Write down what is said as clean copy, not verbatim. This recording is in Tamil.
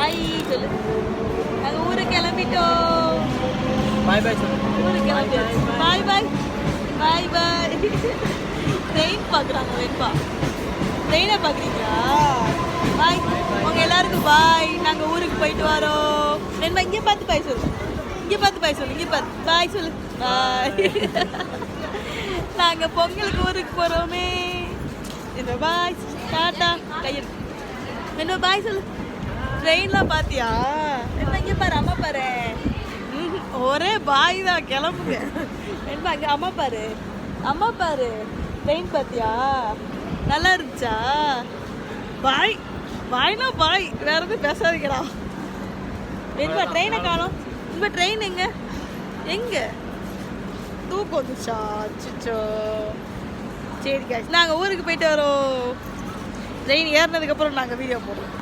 பாய் சொல்லு. நாங்கள் ஊருக்கு கிளம்பிட்டோம். பாய் பாய் சொல்லு. ஊருக்கு கிளம்பிட்டோம். பாய் பாய் பாய் பாய். ட்ரெயின் பார்க்குறாங்க வெண்பா. ட்ரெயினை பார்க்குறீங்களா? பாய். உங்கள் எல்லாருக்கும் பாய். நாங்கள் ஊருக்கு போயிட்டு வரோம். வெண்பா இங்கே பார்த்து பாய் சொல்லு. இங்கே பார்த்து பாய் சொல்லு. இங்கே பார்த்து பாய் சொல்லு. பாய். நாங்கள் பொங்கலுக்கு ஊருக்கு போகிறோமே. என்ன பாய் டாட்டா கையில் என்ன பாய் சொல்லு. ட்ரெயின்லாம் பார்த்தியா? என்ன இங்கே பாரு அம்மா பாரு. ஒரே பாய் தான் கிளம்புங்க. என்ன அங்கே அம்மா பாரு அம்மா பாரு. ட்ரெயின் பார்த்தியா? நல்லா இருந்துச்சா? பாய் பாய்னா பாய், வேற எதுவும் பேசாதீங்கடா. என்ன ட்ரெயினை காணோம். இந்த ட்ரெயின் எங்க எங்க தூக்கம் வந்துச்சா? அச்சோ. சரி காய்ச்சி நாங்கள் ஊருக்கு போயிட்டு வரோம். ட்ரெயின் ஏறினதுக்கப்புறம் நாங்கள் வீடியோ போடுறோம்.